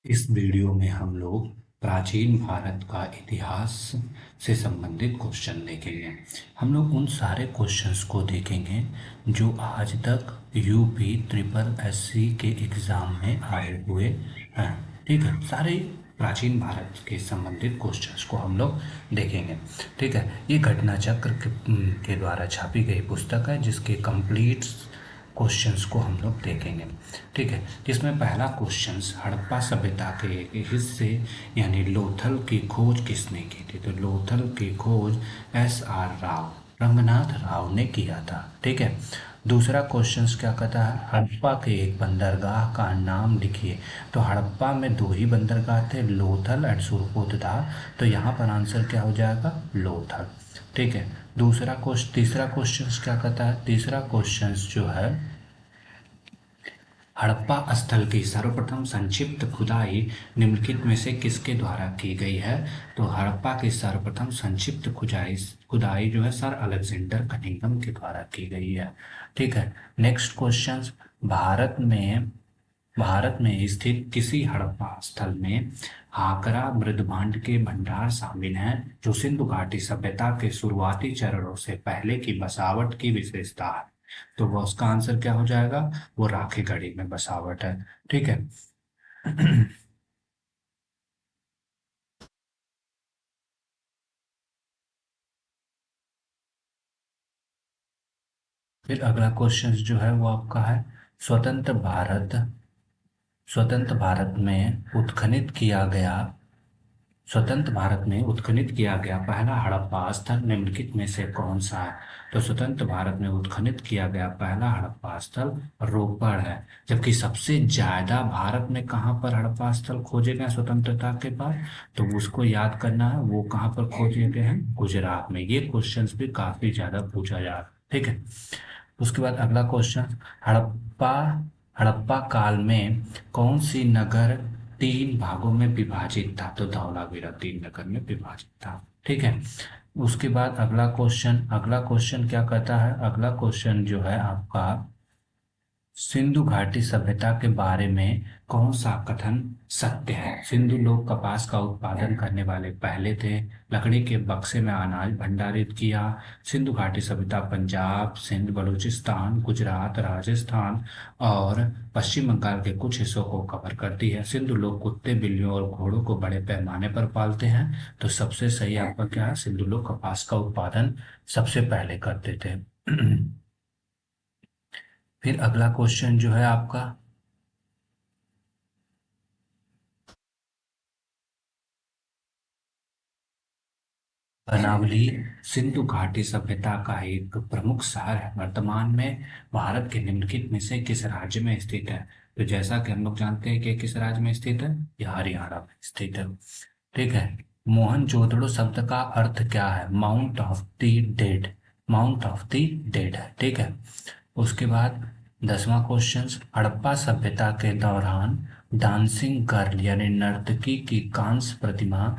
इस वीडियो में हम लोग प्राचीन भारत का इतिहास से संबंधित क्वेश्चन देखेंगे। हम लोग उन सारे क्वेश्चंस को देखेंगे जो आज तक यूपी ट्रिपल एससी के एग्ज़ाम में आए हुए हैं। ठीक है, सारे प्राचीन भारत के संबंधित क्वेश्चंस को हम लोग देखेंगे। ठीक है, ये घटना चक्र के द्वारा छापी गई पुस्तक है जिसके कंप्लीट क्वेश्चंस को हम लोग देखेंगे। ठीक है, जिसमें पहला क्वेश्चंस हड़प्पा सभ्यता के एक हिस्से यानी लोथल की खोज किसने की थी। तो लोथल की खोज SR राव, रंगनाथ राव ने किया था। ठीक है, दूसरा क्वेश्चंस क्या कहता है, हड़प्पा के एक बंदरगाह का नाम लिखिए। तो हड़प्पा में दो ही बंदरगाह थे, लोथल एंड सुरपुरदा। तो यहाँ पर आंसर क्या हो जाएगा, लोथल। ठीक है, तीसरा क्वेश्चंस क्या कहता है, तीसरा क्वेश्चंस जो है हड़प्पा स्थल की सर्वप्रथम संक्षिप्त खुदाई निम्नलिखित में से किसके द्वारा की गई है। तो हड़प्पा की सर्वप्रथम संक्षिप्त खुदाई खुदाई जो है सर अलेक्जेंडर कनिंघम के द्वारा की गई है। ठीक है, नेक्स्ट क्वेश्चन, भारत में स्थित किसी हड़प्पा स्थल में आगरा मृदभांड के भंडार शामिल हैं जो सिंधु घाटी सभ्यता के शुरुआती चरणों से पहले की बसावट की विशेषता है। तो वो उसका आंसर क्या हो जाएगा, वो राखी गढ़ी में बसावट है। ठीक है। फिर अगला क्वेश्चन जो है वो आपका है, स्वतंत्र भारत में उत्खनित किया गया स्वतंत्र भारत में उत्खनित किया गया पहला हड़प्पा स्थल निम्नलिखित में से कौन सा है। तो स्वतंत्र भारत में उत्खनित किया गया पहला हड़प्पा स्थल रोपड़ है। जबकि सबसे ज्यादा भारत में कहाँ पर हड़प्पा स्थल खोजे गए स्वतंत्रता के बाद, तो उसको याद करना है, वो कहाँ पर खोजे गए हैं, गुजरात में। ये क्वेश्चंस भी काफी ज्यादा पूछा जा रहा है। ठीक है, उसके बाद अगला क्वेश्चन, हड़प्पा हड़प्पा काल में कौन सी नगर तीन भागों में विभाजित था। तो धौलावीरा तीन नगर में विभाजित था। ठीक है, उसके बाद अगला क्वेश्चन क्या कहता है, अगला क्वेश्चन जो है आपका, सिंधु घाटी सभ्यता के बारे में कौन सा कथन सत्य है। सिंधु लोग कपास का उत्पादन करने वाले पहले थे, लकड़ी के बक्से में अनाज भंडारित किया। सिंधु घाटी सभ्यता पंजाब, सिंध, बलूचिस्तान, गुजरात, राजस्थान और पश्चिम बंगाल के कुछ हिस्सों को कवर करती है। सिंधु लोग कुत्ते, बिल्लियों और घोड़ों को बड़े पैमाने पर पालते हैं। तो सबसे सही आपका क्या है, सिंधु लोग कपास का उत्पादन सबसे पहले करते थे। फिर अगला क्वेश्चन जो है आपका, बनावली सिंधु घाटी सभ्यता का एक प्रमुख शहर है। वर्तमान में भारत के निम्नलिखित में से किस राज्य में स्थित है। तो जैसा कि हम लोग जानते हैं कि किस राज्य में स्थित है, यह हरियाणा में स्थित है। ठीक है, मोहनजोदड़ो शब्द का अर्थ क्या है, माउंट ऑफ द डेड है। ठीक है, उसके बाद 10वां क्वेश्चन, हड़प्पा सभ्यता के दौरान डांसिंग गर्ल यानी नर्तकी की कांस्य प्रतिमा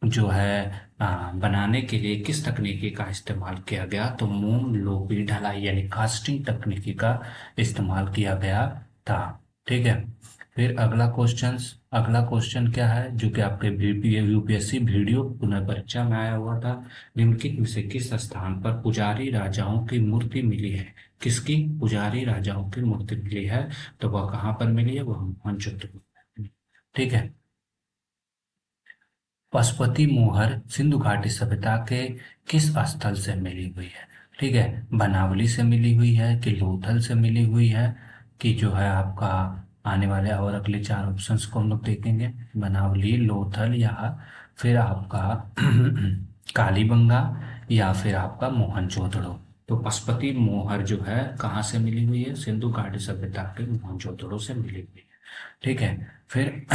जो है बनाने के लिए किस तकनीकी का इस्तेमाल किया गया। तो मोम लोपी ढलाई यानी कास्टिंग तकनीकी का इस्तेमाल किया गया था। ठीक है, फिर अगला क्वेश्चन क्या है जो कि आपके यूपीएससी वीडियो पुनर्परीक्षा में आया हुआ था, निम्नलिखित में से किस स्थान पर पुजारी राजाओं की मूर्ति मिली है। किसकी पुजारी राजाओं की मूर्ति मिली है, तो वह कहाँ पर मिली है, वह मोहनजोदड़ो। ठीक है, पशुपति मोहर सिंधु घाटी सभ्यता के किस स्थल से मिली हुई है। ठीक है, बनावली से मिली हुई है कि लोथल से मिली हुई है कि जो है आपका, आने वाले और अगले चार ऑप्शंस को हम लोग देखेंगे, बनावली, लोथल या फिर आपका कालीबंगा या फिर आपका मोहनजोदड़ो। तो पशुपति मोहर जो है कहाँ से मिली हुई है, सिंधु घाटी सभ्यता के मोहनजोदड़ो से मिली हुई है। ठीक है, फिर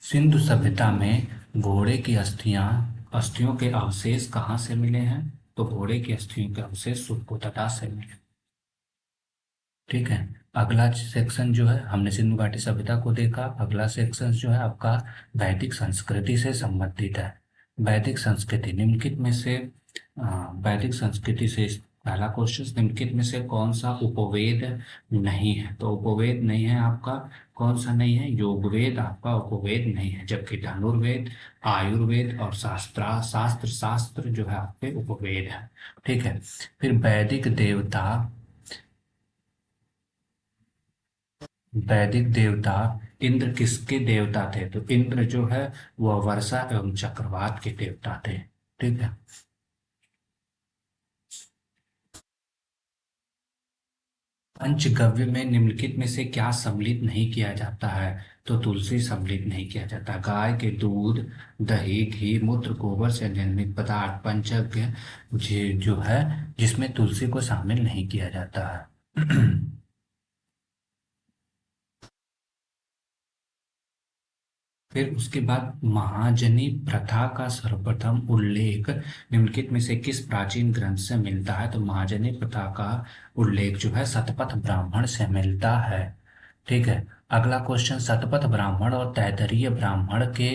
सिंधु सभ्यता में घोड़े की अस्थियों के अवशेष कहाँ से मिले हैं। तो घोड़े की अस्थियों के अवशेष सुरपुरदा से मिले। ठीक है, अगला सेक्शन जो है, हमने सिंधु घाटी सभ्यता को देखा। अगला सेक्शन जो है आपका वैदिक संस्कृति से संबंधित है। वैदिक संस्कृति निम्नलिखित में से वैदिक संस्कृति से पहला क्वेश्चन, निम्नलिखित में से कौन सा उपवेद नहीं है? तो उपवेद नहीं है आपका, कौन सा नहीं है? योगवेद आपका उपवेद नहीं है, जबकि धनुर्वेद, आयुर्वेद और शास्त्र जो है आपके उपवेद है। ठीक है। फिर वैदिक देवता इंद्र किसके देवता थे? तो इंद्र जो है वह वर्षा एवं चक्रवात के देवता थे। ठीक है। पंचगव्य में निम्नलिखित में से क्या सम्मिलित नहीं किया जाता है? तो तुलसी सम्मिलित नहीं किया जाता। गाय के दूध, दही, घी, मूत्र, गोबर से निर्मित पदार्थ पंचगव्य जो है जिसमें तुलसी को शामिल नहीं किया जाता है। फिर उसके बाद महाजनी प्रथा का सर्वप्रथम उल्लेख निम्नलिखित में से किस प्राचीन ग्रंथ से मिलता है? तो महाजनी प्रथा का उल्लेख जो है शतपथ ब्राह्मण से मिलता है। ठीक है। अगला क्वेश्चन, शतपथ ब्राह्मण और तैतरीय ब्राह्मण के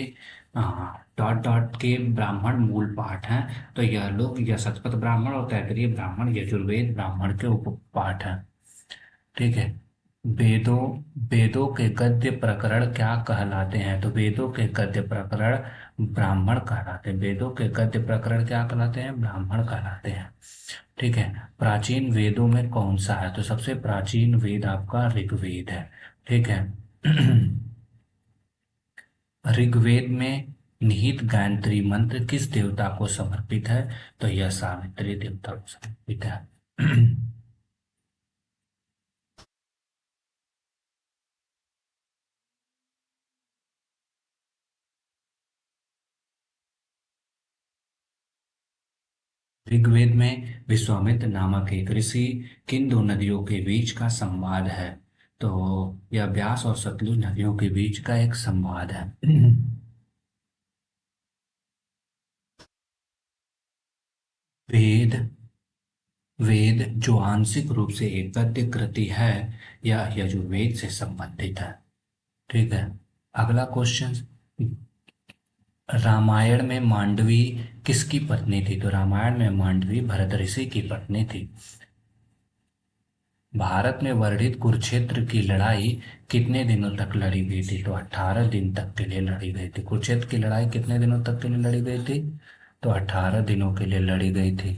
डॉट डॉट के ब्राह्मण मूल पाठ हैं। तो यह लोग, यह शतपथ ब्राह्मण और तैतरीय ब्राह्मण यजुर्वेद ब्राह्मण के उपपाठ हैं। ठीक है। वेदों वेदों के गद्य प्रकरण क्या कहलाते हैं? तो वेदों के गद्य प्रकरण ब्राह्मण कहलाते हैं। वेदों के गद्य प्रकरण क्या कहलाते हैं? ब्राह्मण कहलाते हैं। ठीक है। प्राचीन वेदों में कौन सा है? तो सबसे प्राचीन वेद आपका ऋग्वेद है। ठीक है। ऋग्वेद में निहित गायत्री मंत्र किस देवता को समर्पित है? तो यह सावित्री देवता को समर्पित है। ऋग्वेद में विश्वामित्र नामक एक ऋषि किन दो नदियों के बीच का संवाद है? तो यह ब्यास और सतलुज नदियों के बीच का एक संवाद है। वेद वेद जो आंशिक रूप से एक गद्य कृति है, यह यजुर्वेद से संबंधित है। ठीक है। अगला क्वेश्चन, रामायण में मांडवी किसकी पत्नी थी? तो रामायण में मांडवी भरत ऋषि की पत्नी थी। भारत में वर्णित कुरुक्षेत्र की लड़ाई कितने दिनों तक लड़ी गई थी? तो 18 दिन तक के लिए लड़ी गई थी। कुरुक्षेत्र की लड़ाई कितने दिनों तक के लिए लड़ी गई थी? तो 18 दिनों के लिए लड़ी गई थी।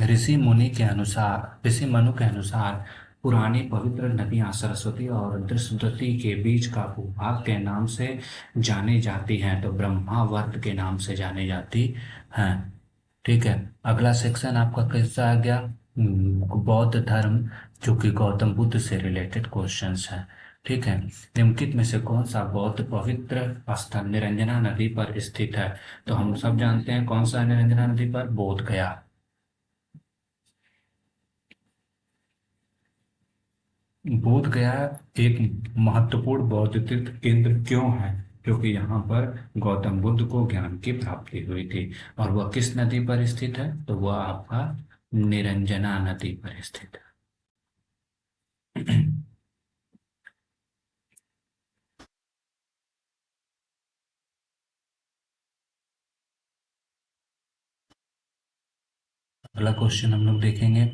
ऋषि मनु के अनुसार पुरानी पवित्र नदियां सरस्वती और दृश्यवती के बीच का भूभाग के नाम से जानी जाती हैं। तो ब्रह्मावर्त के नाम से जानी जाती हैं। ठीक है। अगला सेक्शन आपका कैसा आ गया? बौद्ध धर्म, जो कि गौतम बुद्ध से रिलेटेड क्वेश्चंस हैं। ठीक है। निम्नलिखित में से कौन सा बौद्ध पवित्र स्थल निरंजना नदी पर स्थित है? तो हम सब जानते हैं कौन सा है निरंजना नदी पर? बोध गया। बोध गया एक महत्वपूर्ण बौद्ध तीर्थ केंद्र क्यों है? क्योंकि यहाँ पर गौतम बुद्ध को ज्ञान की प्राप्ति हुई थी। और वह किस नदी पर स्थित है? तो वह आपका निरंजना नदी पर स्थित है। अगला क्वेश्चन हम लोग देखेंगे।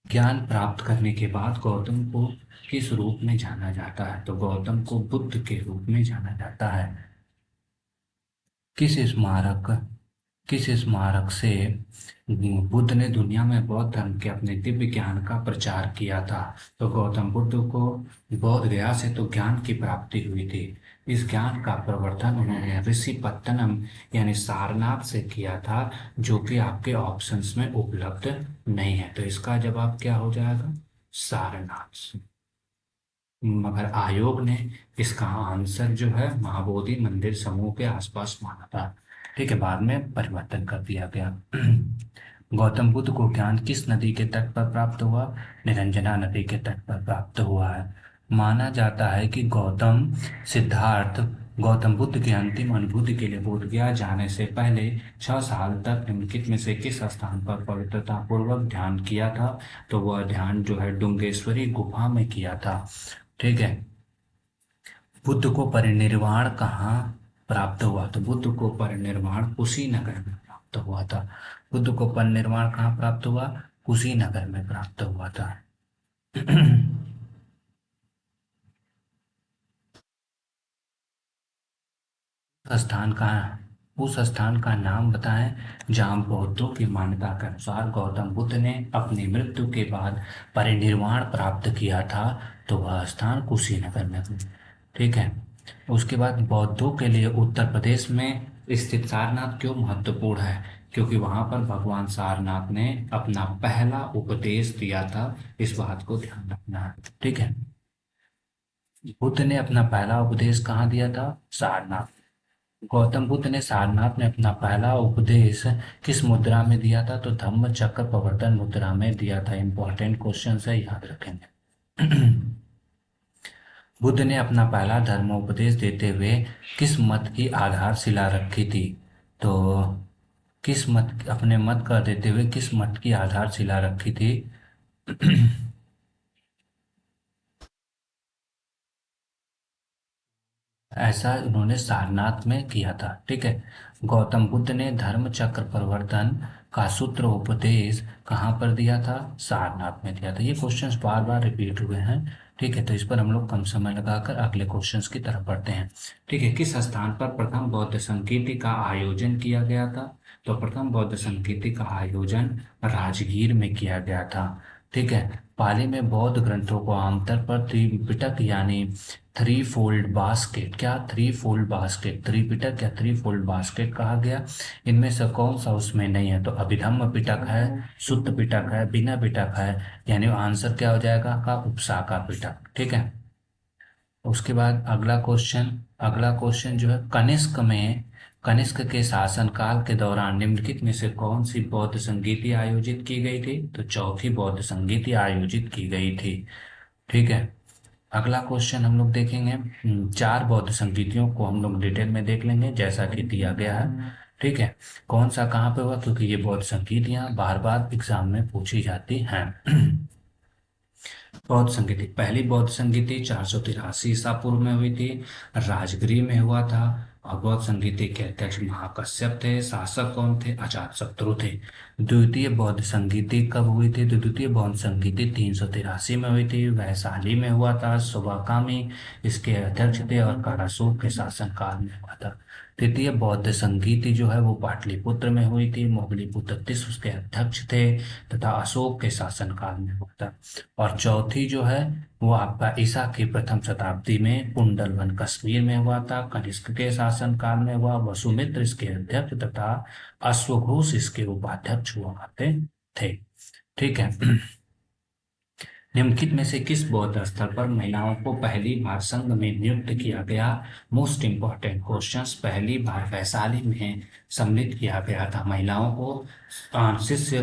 ज्ञान प्राप्त करने के बाद गौतम को किस रूप में जाना जाता है? तो गौतम को बुद्ध के रूप में जाना जाता है। किस स्मारक किस स्मारक से बुद्ध ने दुनिया में बौद्ध धर्म के अपने दिव्य ज्ञान का प्रचार किया था? तो गौतम बुद्ध को बोध गया से तो ज्ञान की प्राप्ति हुई थी। इस ज्ञान का प्रवर्तन उन्होंने ऋषि पत्तनम यानी सारनाथ से किया था, जो कि आपके ऑप्शंस में उपलब्ध नहीं है। तो इसका जवाब क्या हो जाएगा? सारनाथ से। मगर आयोग ने इसका आंसर जो है महाबोधि मंदिर समूह के आसपास माना था। ठीक है। बाद में परिवर्तन कर दिया गया। गौतम बुद्ध को ज्ञान किस नदी के तट पर प्राप्त हुआ? निरंजना नदी के तट पर प्राप्त हुआ है। माना जाता है कि सिद्धार्थ गौतम बुद्ध की अंतिम अनुभूति के लिए बोध गया जाने से पहले 6 साल तक निम्नलिखित में से किस स्थान पर पवित्रता पूर्वक ध्यान किया था? तो वह ध्यान जो है डुंगेश्वरी गुफा में किया था। ठीक है। बुद्ध को परिनिर्वाण कहाँ प्राप्त हुआ? तो बुद्ध को परिनिर्वाण कुशीनगर में प्राप्त हुआ था। बुद्ध को परिनिर्वाण कहाँ प्राप्त हुआ? कुशीनगर में प्राप्त हुआ था। स्थान का उस स्थान का नाम बताएं जहाँ बौद्धों की मान्यता के अनुसार गौतम बुद्ध ने अपनी मृत्यु के बाद परिनिर्वाण प्राप्त किया था। तो वह स्थान कुशीनगर में है। ठीक है। उसके बाद बौद्धों के लिए उत्तर प्रदेश में स्थित सारनाथ क्यों महत्वपूर्ण है? क्योंकि वहां पर भगवान सारनाथ ने अपना पहला उपदेश दिया था। इस बात को ध्यान रखना है। ठीक है। बुद्ध ने अपना पहला उपदेश कहाँ दिया था? सारनाथ। गौतम बुद्ध ने सारनाथ में अपना पहला उपदेश किस मुद्रा में दिया था? तो धम्म चक्र प्रवर्तन मुद्रा में दिया था। इंपॉर्टेंट क्वेश्चन है, याद रखेंगे। बुद्ध ने अपना पहला धर्मोपदेश देते हुए किस मत की आधारशिला रखी थी? तो किस मत अपने मत का देते हुए किस मत की आधारशिला रखी थी? ऐसा उन्होंने सारनाथ में किया था। ठीक है। गौतम बुद्ध ने धर्म चक्र प्रवर्तन का सूत्र उपदेश कहाँ पर दिया था? सारनाथ में दिया था। ये क्वेश्चंस बार बार रिपीट हुए हैं। ठीक है, तो इस पर हम लोग कम समय लगाकर अगले क्वेश्चंस की तरफ बढ़ते हैं। ठीक है। किस स्थान पर प्रथम बौद्ध संकीर्ति का आयोजन किया गया था? तो प्रथम बौद्ध संकीर्ति का आयोजन राजगीर में किया गया था। ठीक है। पाली में बौद्ध ग्रंथों को आमतौर पर त्रिपिटक यानी थ्री फोल्ड बास्केट, क्या थ्री फोल्ड बास्केट, त्रिपिटक या थ्री फोल्ड बास्केट कहा गया? इनमें से कौन सा उसमें नहीं है? तो अभिधम्म पिटक है, सुत्त पिटक है, बिना पिटक है। यानी आंसर क्या हो जाएगा का? उपसाका पिटक। ठीक है। उसके बाद अगला क्वेश्चन जो है, कनिष्क के शासनकाल के दौरान निम्नलिखित में से कौन सी बौद्ध संगीति आयोजित की गई थी? तो चौथी बौद्ध संगीति आयोजित की गई थी। ठीक है। अगला क्वेश्चन हम लोग देखेंगे, चार बौद्ध संगीतियों को हम लोग डिटेल में देख लेंगे जैसा कि दिया गया है। ठीक है। कौन सा कहाँ पे हुआ? क्योंकि ये बौद्ध संगीतियां बार बार एग्जाम में पूछी जाती हैं। बौद्ध संगीति, पहली बौद्ध संगीति 483 ईसा पूर्व में हुई थी। राजगृह में हुआ था। और बौद्ध संगीति के अध्यक्ष महाकश्यप थे। शासक कौन थे? अजातशत्रु थे। द्वितीय बौद्ध संगीति कब हुई थी? तो द्वितीय बौद्ध संगीति 383 में हुई थी। वैशाली में हुआ था। सुबाकामी इसके अध्यक्ष थे और कारासूर के शासनकाल में हुआ था। तृतीय बौद्ध संगीति जो है वो पाटलिपुत्र में हुई थी। मोगलीपुत्र तीस उसके अध्यक्ष थे तथा अशोक के शासनकाल में हुआ था। और चौथी जो है वो आपका ईसा की प्रथम शताब्दी में कुंडलवन कश्मीर में हुआ था। कनिष्क के शासनकाल में हुआ। वसुमित्र इसके अध्यक्ष तथा अश्वघोष इसके उपाध्यक्ष हुआ करते थे। ठीक है। निम्नलिखित में से किस बौद्ध स्थल पर महिलाओं को पहली बार संघ में नियुक्त किया गया? मोस्ट इंपॉर्टेंट क्वेश्चंस, पहली बार वैशाली में सम्मिलित किया गया था महिलाओं को। शिष्य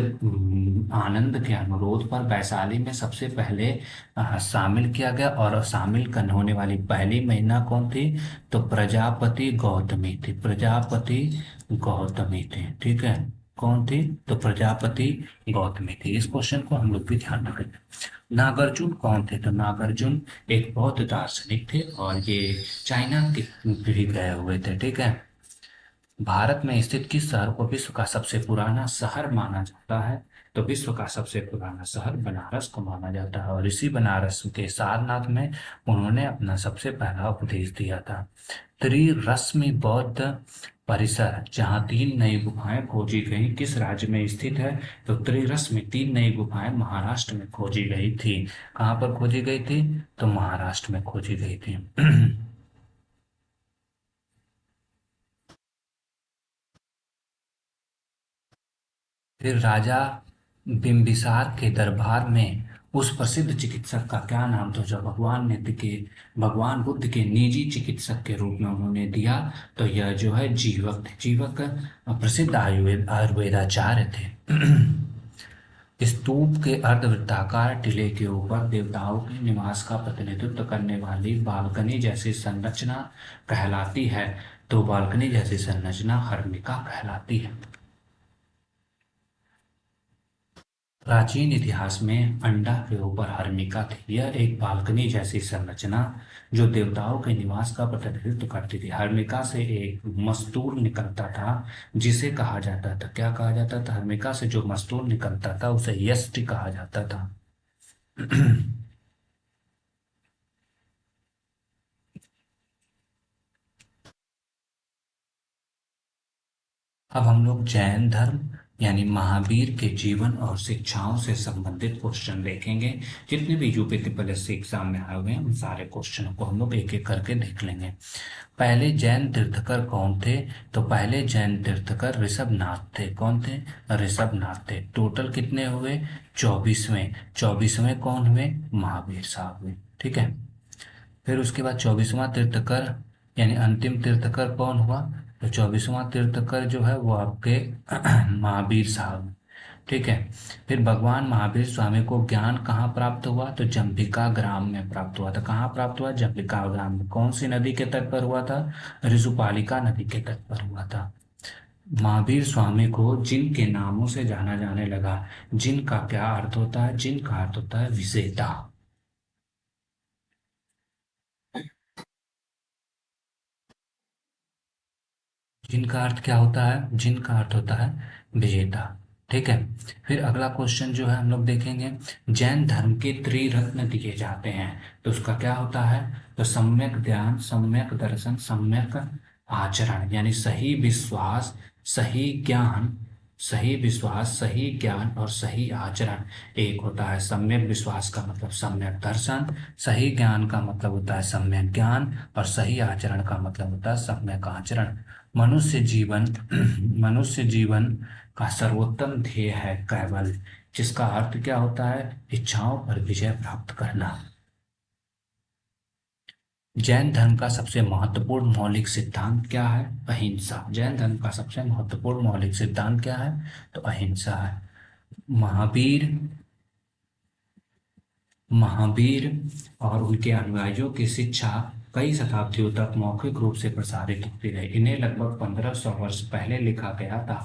आनंद के अनुरोध पर वैशाली में सबसे पहले शामिल किया गया। और शामिल करने होने वाली पहली महिला कौन थी? तो प्रजापति गौतमी थी। प्रजापति गौतमी थी। ठीक है। कौन थी? तो प्रजापति गौतमी थी। इस क्वेश्चन को हम लोग भी ध्यान रखेंगे। नागार्जुन कौन थे? तो नागार्जुन एक बौद्ध दार्शनिक थे और ये चाइना के भी गए हुए थे। ठीक है। भारत में स्थित किस शहर को विश्व का सबसे पुराना शहर माना जाता है? तो विश्व का सबसे पुराना शहर बनारस को माना जाता है। और इसी बनारस के सारनाथ में उन्होंने अपना सबसे पहला उपदेश दिया था। त्रिरश्मि बौद्ध परिसर जहाँ तीन नई गुफाएं खोजी गई किस राज्य में स्थित है? तो त्रिरश्मि तीन नई गुफाएं महाराष्ट्र में खोजी गई थी। कहाँ पर खोजी गई थी? तो महाराष्ट्र में खोजी गई थी। फिर राजा बिंबिसार के दरबार में उस प्रसिद्ध चिकित्सक का क्या नाम था जो भगवान बुद्ध के निजी चिकित्सक के रूप में उन्होंने दिया? तो यह जो है जीवक थे। जीवक प्रसिद्ध आयुर्वेदाचार्य थे। स्तूप के अर्धवृत्ताकार टीले के ऊपर देवताओं के निवास का प्रतिनिधित्व करने वाली बालकनी जैसी संरचना कहलाती है। तो बालकनी जैसी संरचना हर्मिका कहलाती है। प्राचीन इतिहास में अंडा के ऊपर हर्मिका थी। यह एक बालकनी जैसी संरचना जो देवताओं के निवास का प्रतिनिधित्व करती थी। हर्मिका से एक मस्तूल निकलता था जिसे कहा जाता था, क्या कहा जाता था? हर्मिका से जो मस्तूल निकलता था उसे यष्टि कहा जाता था। अब हम लोग जैन धर्म यानी महावीर के जीवन और शिक्षाओं से संबंधित क्वेश्चन देखेंगे। जितने भी यूपी पीएससी एग्जाम में आए हुए हैं उन सारे क्वेश्चनों को हम लोग एक एक करके देख लेंगे। पहले जैन तीर्थकर कौन थे? तो पहले जैन तीर्थकर ऋषभनाथ थे। कौन थे? ऋषभनाथ थे। टोटल कितने हुए? 24वें। 24वें कौन हुए? महावीर साहब हुए। ठीक है। फिर उसके बाद 24वां तीर्थकर यानी अंतिम तीर्थकर कौन हुआ? तो 24वां तीर्थकर जो है वो आपके महावीर साहब। ठीक है। फिर भगवान महावीर स्वामी को ज्ञान कहाँ प्राप्त हुआ? तो जंभिका ग्राम में प्राप्त हुआ था। कहाँ प्राप्त हुआ? जंभिका ग्राम में। कौन सी नदी के तट पर हुआ था? ऋषुपालिका नदी के तट पर हुआ था। महावीर स्वामी को जिन के नामों से जाना जाने लगा, जिन का क्या अर्थ होता है? जिन का अर्थ होता है विजेता। जिनका अर्थ क्या होता है? जिनका अर्थ होता है विजेता। ठीक है। फिर अगला क्वेश्चन जो है हम लोग देखेंगे, जैन धर्म के त्रिरत्न दिए जाते हैं तो उसका क्या होता है? तो सम्यक ज्ञान, सम्यक दर्शन, सम्यक आचरण। यानी सही विश्वास, सही ज्ञान, सही विश्वास, सही ज्ञान और सही आचरण। एक होता है सम्यक विश्वास का मतलब सम्यक दर्शन, सही ज्ञान का मतलब होता है सम्यक ज्ञान और सही आचरण का मतलब होता है सम्यक आचरण। मनुष्य जीवन मनुष्य जीवन का सर्वोत्तम ध्येय है कैवल्य, जिसका अर्थ क्या होता है? इच्छाओं पर विजय प्राप्त करना। जैन धर्म का सबसे महत्वपूर्ण मौलिक सिद्धांत क्या है? अहिंसा। जैन धर्म का सबसे महत्वपूर्ण मौलिक सिद्धांत क्या है? तो अहिंसा है। महावीर महावीर और उनके अनुयायियों की शिक्षा कई शताब्दियों तक मौखिक रूप से प्रसारित होती रही। इन्हें लगभग 1500 वर्ष पहले लिखा गया था।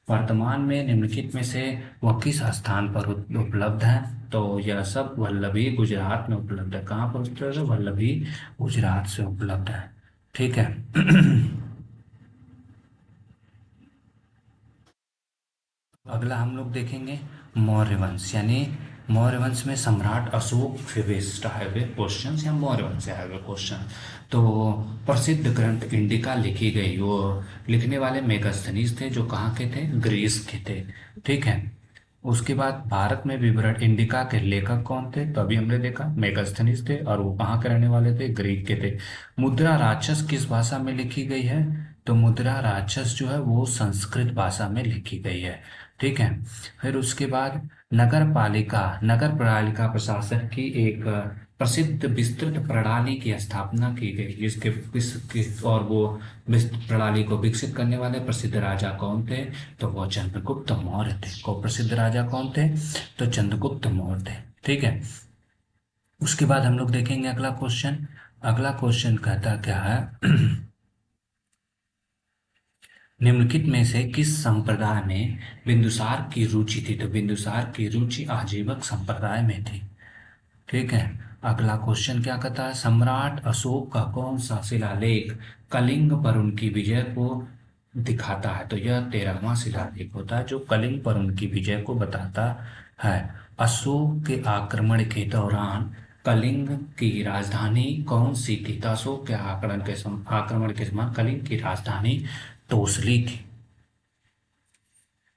वर्तमान में निम्नलिखित में से वह किस स्थान पर उपलब्ध है? तो यह सब वल्लभी गुजरात में उपलब्ध है। कहाँ पर उपलब्ध है? वल्लभी गुजरात से उपलब्ध है। ठीक है। अगला हम लोग देखेंगे मौर्य वंश, यानी मौर्य वंश में सम्राट अशोक से बेस्ड आए हुए क्वेश्चन या मौर्य वंश से आए हुए क्वेश्चन। तो प्रसिद्ध ग्रंथ इंडिका लिखी गई, वो लिखने वाले मेगास्थनीज थे जो कहाँ के थे? ग्रीस के थे। ठीक है। उसके बाद भारत में विवरण इंडिका के लेखक कौन थे? तो अभी हमने देखा मेगास्थनीज थे और वो कहाँ के रहने वाले थे? ग्रीक के थे। मुद्रा राक्षस किस भाषा में लिखी गई है? तो मुद्रा राक्षस जो है वो संस्कृत भाषा में लिखी गई है। ठीक है। फिर उसके बाद नगर पालिका प्रशासन की एक प्रसिद्ध विस्तृत प्रणाली की स्थापना की गई, और वो विस्तृत प्रणाली को विकसित करने वाले प्रसिद्ध राजा कौन थे? तो वो चंद्रगुप्त मौर्य थे। को प्रसिद्ध राजा कौन थे? तो चंद्रगुप्त मौर्य थे। ठीक है। उसके बाद हम लोग देखेंगे अगला क्वेश्चन। अगला क्वेश्चन कहता क्या है? निम्नलिखित में से किस संप्रदाय में बिंदुसार की रुचि थी? तो बिंदुसार की रुचि आजीवक संप्रदाय में थी। ठीक है। अगला क्वेश्चन क्या कहता है? सम्राट अशोक का कौन सा शिलालेख कलिंग पर उनकी विजय को दिखाता है? तो यह 13वां शिलालेख होता है जो कलिंग पर उनकी विजय को बताता है। अशोक के आक्रमण के दौरान कलिंग की राजधानी कौन सी थी? तो अशोक के आक्रमण के समय कलिंग की राजधानी तोसली थी।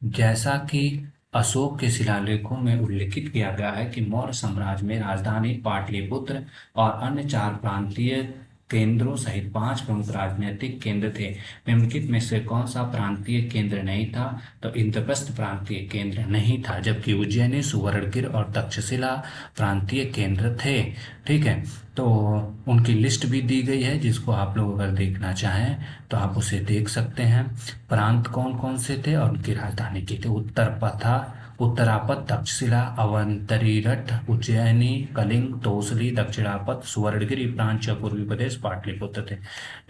जैसा कि अशोक के शिलालेखों में उल्लिखित किया गया है कि मौर्य साम्राज्य में राजधानी पाटलिपुत्र और अन्य चार प्रांतीय केंद्रों सहित 5 प्रमुख राजनीतिक केंद्र थे। निम्नलिखित में से कौन सा प्रांतीय केंद्र नहीं था? तो इंद्रप्रस्थ प्रांतीय केंद्र नहीं था, जबकि उज्जैनी, सुवर्णगिर और तक्षशिला प्रांतीय केंद्र थे। ठीक है। तो उनकी लिस्ट भी दी गई है, जिसको आप लोग अगर देखना चाहें तो आप उसे देख सकते हैं। प्रांत कौन कौन से थे और उनकी राजधानी की थी? उत्तरापथ, तक्षशिला, अवंतरीरठ, उज्जैनी, कलिंग, तोसली, दक्षिणापथ, सुवर्णगिरि प्रांत, पूर्वी प्रदेश, पाटलिपुत्र थे।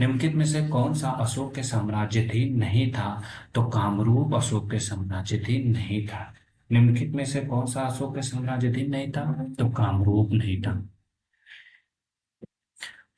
निम्नलिखित में से कौन सा अशोक के साम्राज्य थी नहीं था? तो कामरूप अशोक के साम्राज्य थी नहीं था। निम्नलिखित में से कौन सा अशोक के साम्राज्याधीन नहीं था? तो कामरूप नहीं था।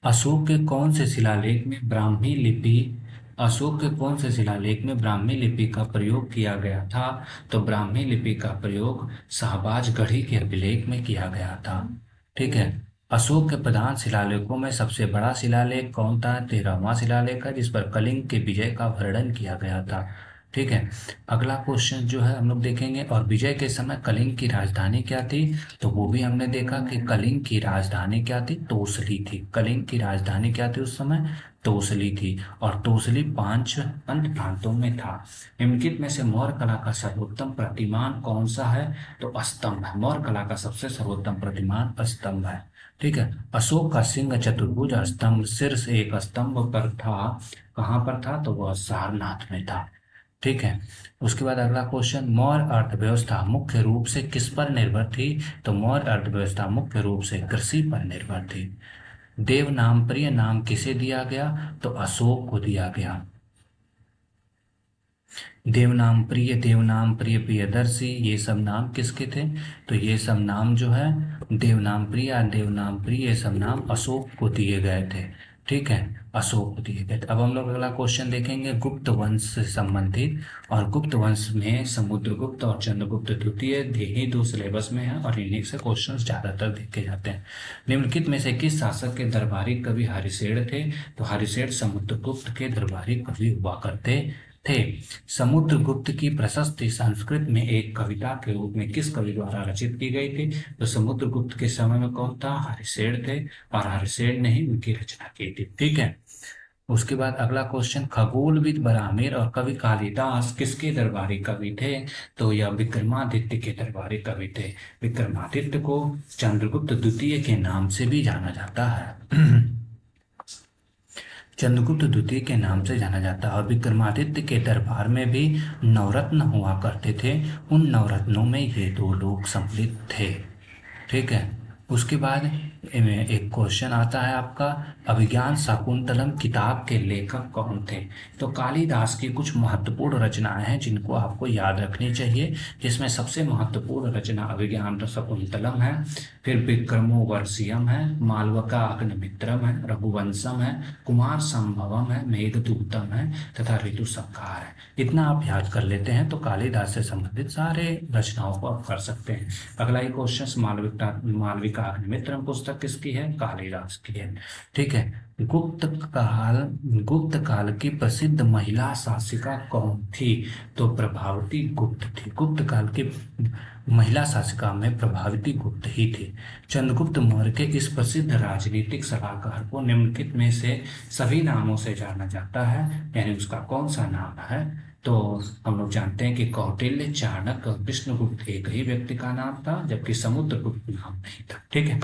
अशोक के कौन से शिलालेख में ब्राह्मी लिपि अशोक के कौन से शिलालेख में ब्राह्मी लिपि का प्रयोग किया गया था? तो ब्राह्मी लिपि का प्रयोग शाहबाज गढ़ी के अभिलेख में किया गया था। ठीक है। अशोक के प्रधान शिलालेखों में सबसे बड़ा शिलालेख कौन था? 13वां शिलालेख है, जिस पर कलिंग के विजय का वर्णन किया गया था। ठीक है। अगला क्वेश्चन जो है हम लोग देखेंगे, और विजय के समय कलिंग की राजधानी क्या थी? तो वो भी हमने देखा कि कलिंग की राजधानी क्या थी? तोसली थी। कलिंग की राजधानी क्या थी उस समय? तोसली थी। और तोसली 5 पंत प्रांतों में था। निम्नलिखित में से मौर्य कला का सर्वोत्तम प्रतिमान कौन सा है? तो स्तंभ है। मौर्य कला का सबसे सर्वोत्तम प्रतिमान स्तंभ है। ठीक है। अशोक का सिंह चतुर्भुज स्तंभ शीर्ष एक स्तंभ पर था। कहाँ पर था? तो वह सारनाथ में था। ठीक है। उसके बाद अगला क्वेश्चन, मौर्य अर्थव्यवस्था मुख्य रूप से किस पर निर्भर थी? तो मौर्य अर्थव्यवस्था मुख्य रूप से कृषि पर निर्भर थी। देवनामप्रिय नाम किसे दिया गया? तो अशोक को दिया गया। देवनाम प्रिय प्रियदर्शी, ये सब नाम किसके थे? तो ये सब नाम जो है देवनाम प्रिय ये सब नाम अशोक को दिए गए थे। ठीक है। अशोक को दिए गए थे। अब हम लोग अगला क्वेश्चन देखेंगे गुप्त वंश से संबंधित। और गुप्त वंश में समुद्रगुप्त और चंद्रगुप्त द्वितीय यही दो सिलेबस में है, और इन्हीं से क्वेश्चंस ज्यादातर देखे जाते हैं। निम्नलिखित में से किस शासक के दरबारी कवि हरिशेर थे? तो हरिशेर समुद्रगुप्त के दरबारी कवि हुआ करते थे। समुद्रगुप्त की प्रशस्ति संस्कृत में एक कविता के रूप में किस कवि द्वारा रचित की गई थी? तो समुद्रगुप्त के समय में कौन था? हरिशेर थे, और हरिशेर ने ही उनकी रचना की थी। ठीक है। उसके बाद अगला क्वेश्चन, खगोलविद बरामीर और कवि कालिदास किसके दरबारी कवि थे? तो यह विक्रमादित्य के दरबारी कवि थे। विक्रमादित्य को चंद्रगुप्त द्वितीय के नाम से भी जाना जाता है। चंद्रगुप्त द्वितीय के नाम से जाना जाता है। और विक्रमादित्य के दरबार में भी नवरत्न हुआ करते थे। उन नवरत्नों में ये दो लोग सम्मिलित थे। ठीक है। उसके बाद एक क्वेश्चन आता है आपका, अभिज्ञान शाकुंतलम किताब के लेखक कौन थे? तो कालिदास की कुछ महत्वपूर्ण रचनाएं हैं जिनको आपको याद रखनी चाहिए, जिसमें सबसे महत्वपूर्ण रचना अभिज्ञान शाकुंतलम है, फिर विक्रमोर्वशीयम है, मालवका अग्निमित्रम है, रघुवंशम है, कुमार संभवम है, मेघदूतम है, तथा ऋतुसंहार है। इतना आप याद कर लेते हैं तो कालिदास से संबंधित सारे रचनाओं को आप कर सकते हैं। अगला ही क्वेश्चन, मालविका अग्निमित्रम पुस्तक किसकी है? कालिदास की है। ठीक है। गुप्त काल गुप्त काल की प्रसिद्ध महिला शासिका कौन थी? तो प्रभावती गुप्त थी। गुप्त काल की महिला शासिका में प्रभावती गुप्त ही थी। चंद्रगुप्त मौर्य के इस प्रसिद्ध राजनीतिक सलाहकार को निम्नलिखित में से सभी नामों से जाना जाता है, यानी उसका कौन सा नाम है? तो हम लोग जानते हैं कि कौटिल्य, चाणक्य और विष्णुगुप्त एक ही व्यक्ति का नाम था, जबकि समुद्रगुप्त नाम नहीं था। ठीक है।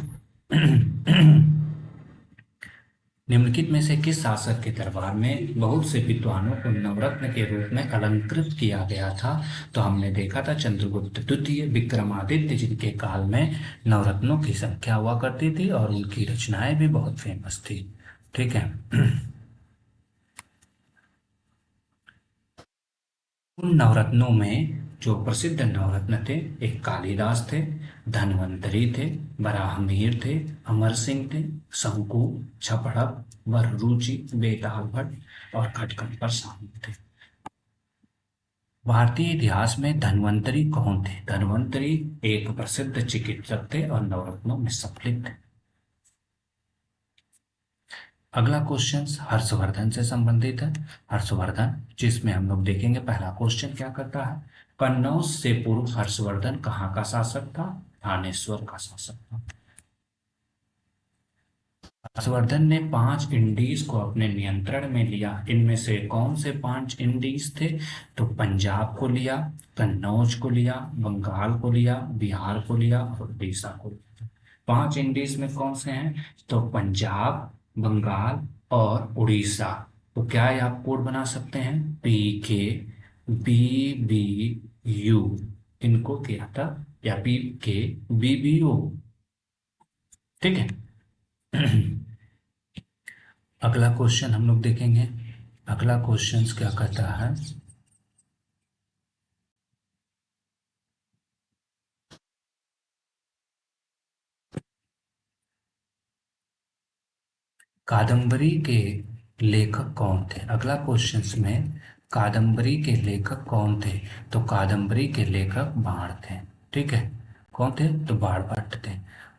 निम्नलिखित में से किस शासक के दरबार में बहुत से विद्वानों को नवरत्न के रूप में अलंकृत किया गया था? तो हमने देखा था चंद्रगुप्त द्वितीय, विक्रमादित्य, जिनके काल में नवरत्नों की संख्या हुआ करती थी और उनकी रचनाएं भी बहुत फेमस थी। ठीक है। उन नवरत्नों में जो प्रसिद्ध नवरत्न थे, एक कालिदास थे, धन्वंतरी थे, बराहमीर थे, अमर सिंह थे, शंकु, छपड़प, वररुचि, बेताल भट्ट और खटकंपर शामिल थे। भारतीय इतिहास में धन्वंतरी कौन थे? धन्वंतरी एक प्रसिद्ध चिकित्सक थे और नवरत्नों में सम्मिलित थे। अगला क्वेश्चन हर्षवर्धन से संबंधित है। हर्षवर्धन, जिसमें हम लोग देखेंगे पहला क्वेश्चन क्या करता है, कन्नौज से पूर्व हर्षवर्धन कहाँ का शासक था? थानेश्वर का शासक था। हर्षवर्धन ने 5 इंडीज को अपने नियंत्रण में लिया। इनमें से कौन से 5 इंडीज थे? तो पंजाब को लिया, कन्नौज को लिया, बंगाल को लिया, बिहार को लिया और उड़ीसा को लिया। 5 इंडीज में कौन से हैं? तो पंजाब, बंगाल और उड़ीसा। तो क्या ये आप कोड बना सकते हैं? PKBBU इनको किया था, या PKBBU। ठीक है। अगला क्वेश्चन हम लोग देखेंगे। अगला क्वेश्चन क्या कहता है, कादम्बरी के लेखक कौन थे? अगला क्वेश्चन में कादम्बरी के लेखक कौन थे? तो कादम्बरी के लेखक बाण थे। ठीक है, कौन थे? तो बाणभट्ट थे।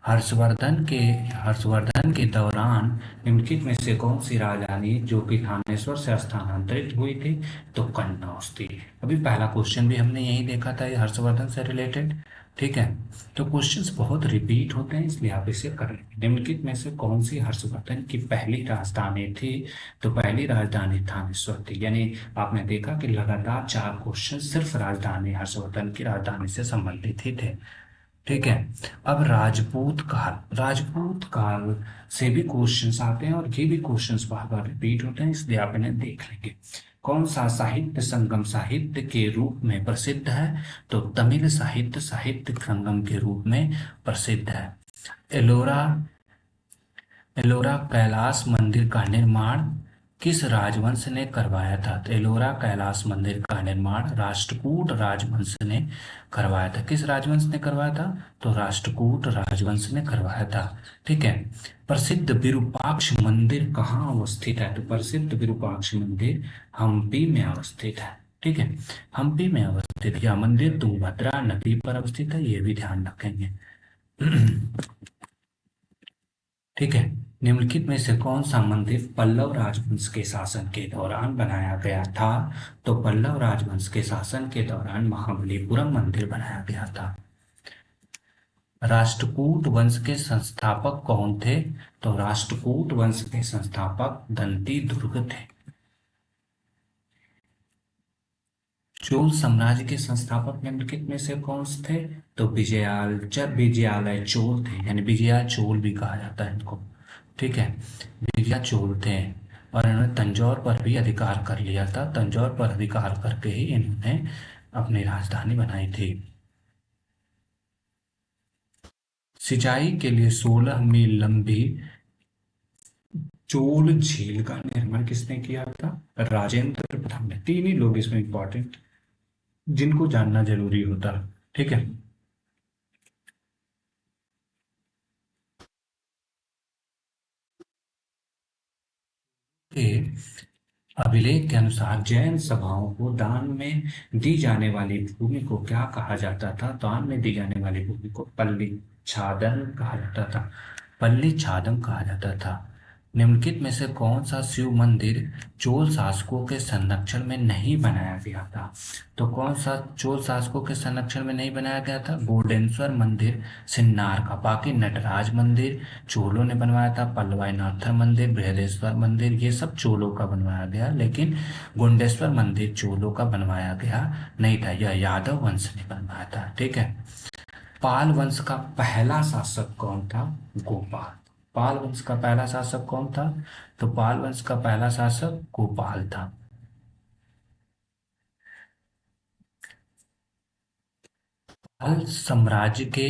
हर्षवर्धन के हर्षवर्धन के दौरान निम्नलिखित में से कौन सी राजधानी जो कि थानेश्वर से स्थानांतरित हुई थी? तो कन्नौज थी। अभी पहला क्वेश्चन भी हमने यही देखा था, ये हर्षवर्धन से रिलेटेड। ठीक है, तो क्वेश्चंस बहुत रिपीट होते हैं, इसलिए आप इसे कर लेंगे। निम्नलिखित में से कौन सी हर्षवर्धन की पहली राजधानी थी? तो पहली राजधानी थानेश्वर थी। यानी आपने देखा कि लगातार 4 क्वेश्चन सिर्फ राजधानी हर्षवर्धन की राजधानी से संबंधित ही थे। ठीक है, अब राजपूत काल से भी क्वेश्चंस आते हैं और ये भी क्वेश्चंस बार बार रिपीट होते हैं, इसलिए आप इन्हें देख लेंगे। कौन सा साहित्य संगम साहित्य के रूप में प्रसिद्ध है? तो तमिल साहित्य साहित्य संगम के रूप में प्रसिद्ध है। एलोरा एलोरा कैलाश मंदिर का निर्माण किस राजवंश ने करवाया था? तो एलोरा कैलाश मंदिर का निर्माण राष्ट्रकूट राजवंश ने करवाया था। किस राजवंश ने करवाया था? तो राष्ट्रकूट राजवंश ने करवाया था। ठीक है, प्रसिद्ध विरूपाक्ष मंदिर कहाँ अवस्थित है? तो प्रसिद्ध विरूपाक्ष मंदिर हम्पी में अवस्थित है। ठीक है, हम्पी में अवस्थित यह मंदिर तुंगभद्रा नदी पर अवस्थित है, ये भी ध्यान रखेंगे। ठीक है, निम्नलिखित में से कौन सा मंदिर पल्लव राजवंश के शासन के दौरान बनाया गया था? तो पल्लव राजवंश के शासन के दौरान महाबलीपुरम मंदिर बनाया गया था। राष्ट्रकूट वंश के संस्थापक कौन थे? तो राष्ट्रकूट वंश के संस्थापक दंती दुर्ग थे। चोल साम्राज्य के संस्थापक निम्नलिखित में से कौन से थे? तो विजयालय चोल थे, यानी विजया चोल भी कहा जाता है इनको। ठीक है, विजया चोल थे और इन्होंने तंजौर पर भी अधिकार कर लिया था। तंजौर पर अधिकार करके ही इन्होंने अपनी राजधानी बनाई थी। सिंचाई के लिए 16 मील लंबी चोल झील का निर्माण किसने किया था? राजेंद्र प्रथम ने। 3 ही लोग इसमें इंपॉर्टेंट जिनको जानना जरूरी होता है। ठीक है, के अभिलेख के अनुसार जैन सभाओं को दान में दी जाने वाली भूमि को क्या कहा जाता था? दान में दी जाने वाली भूमि को पल्ली छादन कहा जाता था। पल्ली छादम कहा जाता था। निम्नलिखित में से कौन सा शिव मंदिर चोल शासकों के संरक्षण में नहीं बनाया गया था? तो कौन सा चोल शासकों के संरक्षण में नहीं बनाया गया था? गोडेश्वर मंदिर सिन्नार का। बाकी नटराज मंदिर चोलों ने बनवाया था, पल्लवाईनाथर मंदिर, बृहदेश्वर मंदिर ये सब चोलों का बनवाया गया, लेकिन गोंडेश्वर मंदिर चोलों का बनवाया गया नहीं था, यह यादव वंश ने बनवाया था। ठीक है, पाल वंश का पहला शासक कौन था? गोपाल। पाल वंश का पहला शासक कौन था? तो पाल वंश का पहला शासक गोपाल था। पाल साम्राज्य के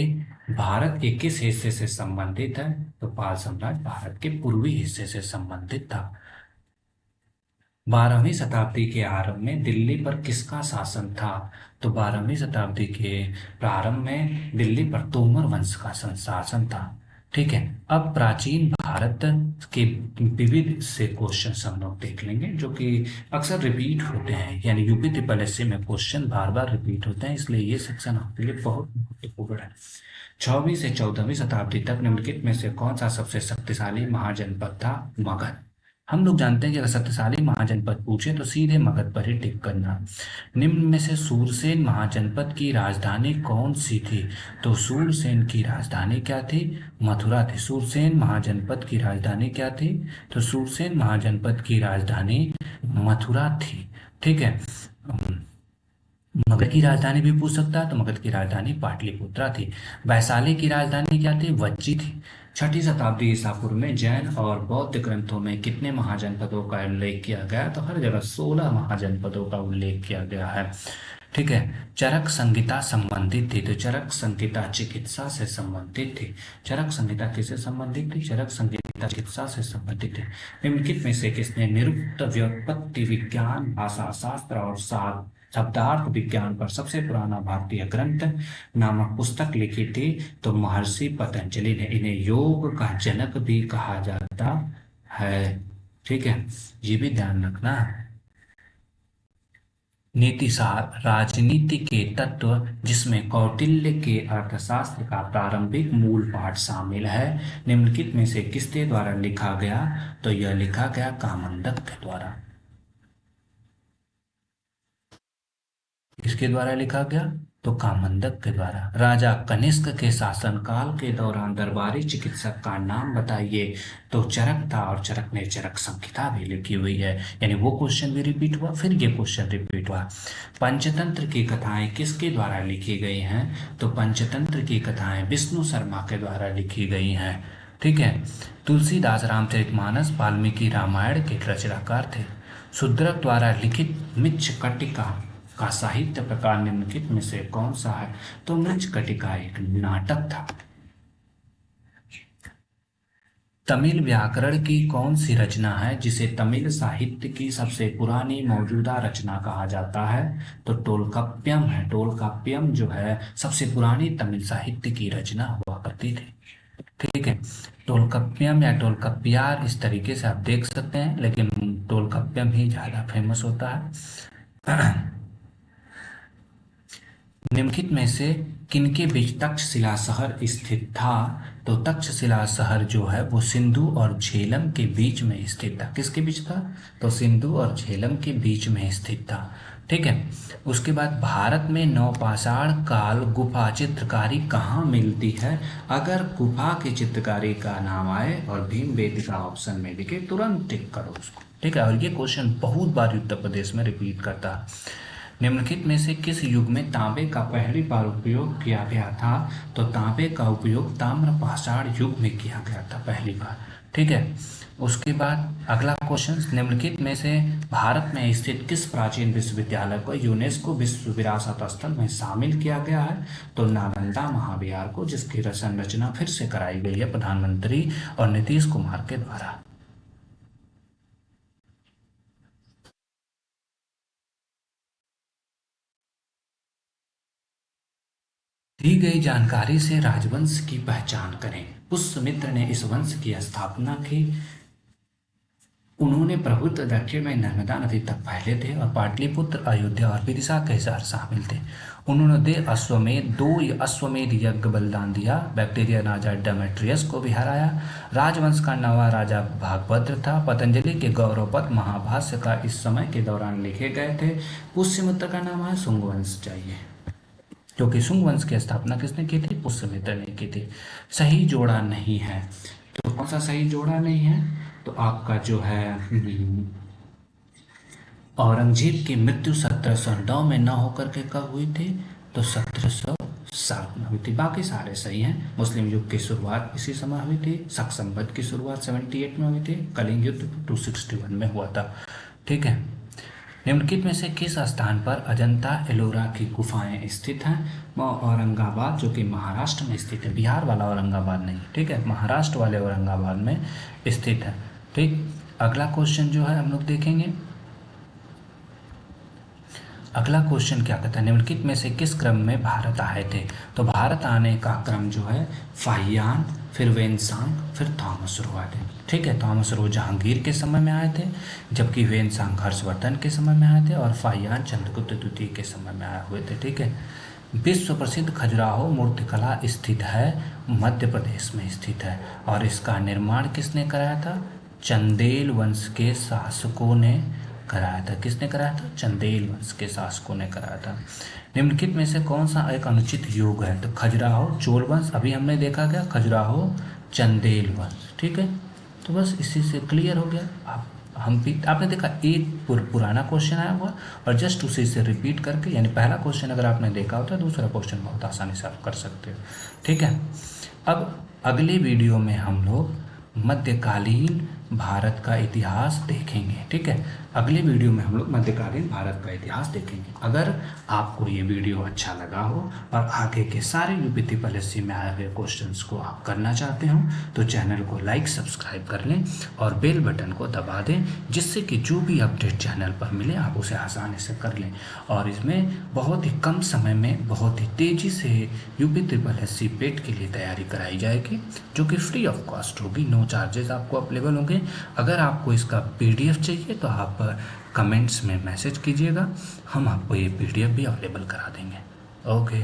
भारत के किस हिस्से से संबंधित है? तो पाल साम्राज्य भारत के पूर्वी हिस्से से संबंधित था। 12वीं शताब्दी के आरंभ में दिल्ली पर किसका शासन था? तो 12वीं शताब्दी के प्रारंभ में दिल्ली पर तोमर वंश का शासन था। ठीक है, अब प्राचीन भारत के विविध से क्वेश्चन हम लोग देख लेंगे जो कि अक्सर रिपीट होते हैं, यानी यूपी ट्रिपल एससी में क्वेश्चन बार बार रिपीट होते हैं, इसलिए ये सेक्शन आपके लिए बहुत महत्वपूर्ण है। 6वीं से 14वीं शताब्दी तक निम्नलिखित में से कौन सा सबसे शक्तिशाली महाजनपद था? मगध। हम लोग जानते हैं कि अगर शक्तिशाली महाजनपद पूछे तो सीधे मगध पर ही टिक करना। निम्न में से सूरसेन महाजनपद की राजधानी कौन सी थी? तो सूरसेन की राजधानी क्या थी? मथुरा थी। सूरसेन महाजनपद की राजधानी क्या थी? तो सूरसेन महाजनपद की राजधानी मथुरा थी। ठीक है, मगध की राजधानी भी पूछ सकता है, तो मगध की राजधानी पाटलिपुत्रा थी। वैशाली की राजधानी क्या थी? वज्जी थी। 6ठी शताब्दी ईसा पूर्व में जैन और बौद्ध ग्रंथों में कितने महाजनपदों का उल्लेख किया गया? तो हर जगह 16 महाजनपदों का उल्लेख किया गया है। ठीक है, चरक संहिता संबंधित थी, तो चरक संहिता चिकित्सा से संबंधित थी। चरक संहिता किससे संबंधित थी? चरक संहिता चिकित्सा से संबंधित है। निम्नलिखित में से किसने निरुक्त व्युत्पत्ति विज्ञान भाषा शास्त्र और शब्दार्थ विज्ञान पर सबसे पुराना भारतीय ग्रंथ नामक पुस्तक लिखी थी? तो महर्षि पतंजलि ने। इन्हें योग का जनक भी कहा जाता है। ठीक है, ये भी ध्यान रखना। नीतिसार राजनीति के तत्व, जिसमें कौटिल्य के अर्थशास्त्र का प्रारंभिक मूल पाठ शामिल है, निम्नलिखित में से किसके द्वारा लिखा गया? तो यह लिखा गया कामंडक के द्वारा। किसके द्वारा लिखा गया? तो कामंडक के द्वारा। राजा कनिष्क के शासनकाल के दौरान दरबारी चिकित्सक का नाम बताइए। तो चरक था, और चरक ने चरक संहिता भी लिखी हुई है। यानी वो क्वेश्चन भी रिपीट हुआ, फिर ये क्वेश्चन रिपीट हुआ। पंचतंत्र की कथाएं किसके द्वारा लिखी गई हैं? तो पंचतंत्र की कथाएं विष्णु शर्मा के द्वारा लिखी गई हैं। ठीक है। तुलसीदास रामचरितमानस वाल्मीकि रामायण के रचनाकार थे। शूद्रक द्वारा लिखित मृच्छकटिका का साहित्य प्रकार निम्नलिखित में से कौन सा है? तो मृच्छकटिका एक नाटक था। तमिल व्याकरण की कौन सी रचना है जिसे तमिल साहित्य की सबसे पुरानी मौजूदा रचना कहा जाता है? तो टोलकाप्पियम है। टोलकाप्पियम जो है सबसे पुरानी तमिल साहित्य की रचना हुआ करती थी। ठीक है, टोलकाप्पियम या टोलकाप्पियार इस तरीके से आप देख सकते हैं, लेकिन टोलकाप्पियम ही ज़्यादा फेमस होता है। निम्नलिखित में से किनके बीच तक्षशिला शहर स्थित था? तो तक्षशिला शहर जो है वो सिंधु और झेलम के बीच में स्थित था। किसके बीच था? तो सिंधु और झेलम के बीच में स्थित था। ठीक है। उसके बाद भारत में नवपाषाण काल गुफा चित्रकारी कहाँ मिलती है? अगर गुफा की चित्रकारी का नाम आए और भीमबेटका ऑप्शन में दिखे, तुरंत टिक करो उसको। ठीक है, और ये क्वेश्चन बहुत बार उत्तर प्रदेश में रिपीट करता है। निम्नलिखित में से किस युग में तांबे का पहली बार उपयोग किया गया था? तो तांबे का उपयोग ताम्रपाषाण युग में किया गया था पहली बार। ठीक है। उसके बाद अगला क्वेश्चन, निम्नलिखित में से भारत में स्थित किस प्राचीन विश्वविद्यालय को यूनेस्को विश्व विरासत स्थल में शामिल किया गया है? तो नालंदा महाविहार को, जिसकी संरचना फिर से कराई गई है प्रधानमंत्री और नीतीश कुमार के द्वारा। दी गई जानकारी से राजवंश की पहचान करें। पुष्यमित्र ने इस वंश की स्थापना की। उन्होंने प्रभुत्व दक्षिण में नर्मदा नदी तक फैले थे और पाटलिपुत्र, अयोध्या और विदिशा के शहर शामिल थे। उन्होंने दो अश्वमेध यज्ञ बलिदान दिया। बैक्टीरिया राजा डेमेट्रियस को भी हराया। राजवंश का नवा राजा भागभद्र था। पतंजलि के गौरवपद महाभाष्य का इस समय के दौरान लिखे गए थे। पुष्यमित्र का नाम है शुंगवंश चाहिए, क्योंकि शुंग वंश की स्थापना किसने की थी? पुष्यमित्र ने की थी। सही जोड़ा नहीं है, तो कौन सा सही जोड़ा नहीं है? तो आपका जो है औरंगजेब की मृत्यु 1709 में न होकर के कब हुई थी? तो 1707 में हुई थी। बाकी सारे सही हैं। मुस्लिम युग की शुरुआत इसी समय हुई थी। शक संवत की शुरुआत 78 में हुई थी। कलिंग युद्ध 261 में हुआ था। ठीक है। निम्नलिखित में से किस स्थान पर अजंता एलोरा की गुफाएं स्थित हैं? वो औरंगाबाद, जो कि महाराष्ट्र में स्थित है। बिहार वाला औरंगाबाद नहीं, ठीक है, महाराष्ट्र वाले औरंगाबाद में स्थित है। ठीक। अगला क्वेश्चन जो है हम लोग देखेंगे। अगला क्वेश्चन क्या कहता है? निम्नलिखित में से किस क्रम में भारत आए थे? तो भारत आने का क्रम जो है फाहियान, फिर वेनसांग, फिर थॉमस रो आए थे। ठीक है, थॉमस रो जहांगीर के समय में आए थे, जबकि वेनसांग हर्षवर्धन के समय में आए थे, और फाहियान चंद्रगुप्त द्वितीय के समय में आए हुए थे। ठीक है। विश्व प्रसिद्ध खजुराहो मूर्तिकला स्थित है, मध्य प्रदेश में स्थित है, और इसका निर्माण किसने कराया था? चंदेल वंश के शासकों ने कराया था। किसने कराया था? चंदेल वंश के शासकों ने कराया था। निम्नलिखित में से कौन सा एक अनुचित योग है? तो खजुराहो चोल वंश, अभी हमने देखा गया खजुराहो चंदेल वंश। ठीक है, तो बस इसी से क्लियर हो गया। आप हम भी आपने देखा एक पुराना क्वेश्चन आया हुआ और जस्ट उसी से रिपीट करके, यानी पहला क्वेश्चन अगर आपने देखा होता है, दूसरा क्वेश्चन बहुत आसानी से आप कर सकते हो। ठीक है। अब अगले वीडियो में हम लोग मध्यकालीन भारत का इतिहास देखेंगे। ठीक है, अगले वीडियो में हम लोग मध्यकालीन भारत का इतिहास देखेंगे। अगर आपको ये वीडियो अच्छा लगा हो और आगे के सारे यूपी ट्रिपल एससी में आए हुए क्वेश्चंस को आप करना चाहते हो, तो चैनल को लाइक सब्सक्राइब कर लें और बेल बटन को दबा दें, जिससे कि जो भी अपडेट चैनल पर मिले आप उसे आसानी से कर लें। और इसमें बहुत ही कम समय में बहुत ही तेज़ी से यूपी ट्रिपल एससी पेट के लिए तैयारी कराई जाएगी, जो कि फ्री ऑफ कॉस्ट होगी। नो चार्जेस आपको अवेलेबल होंगे। होंगे। अगर आपको इसका पीडीएफ चाहिए तो आप कमेंट्स में मैसेज कीजिएगा, हम आपको ये पीडीएफ भी अवेलेबल करा देंगे। ओके।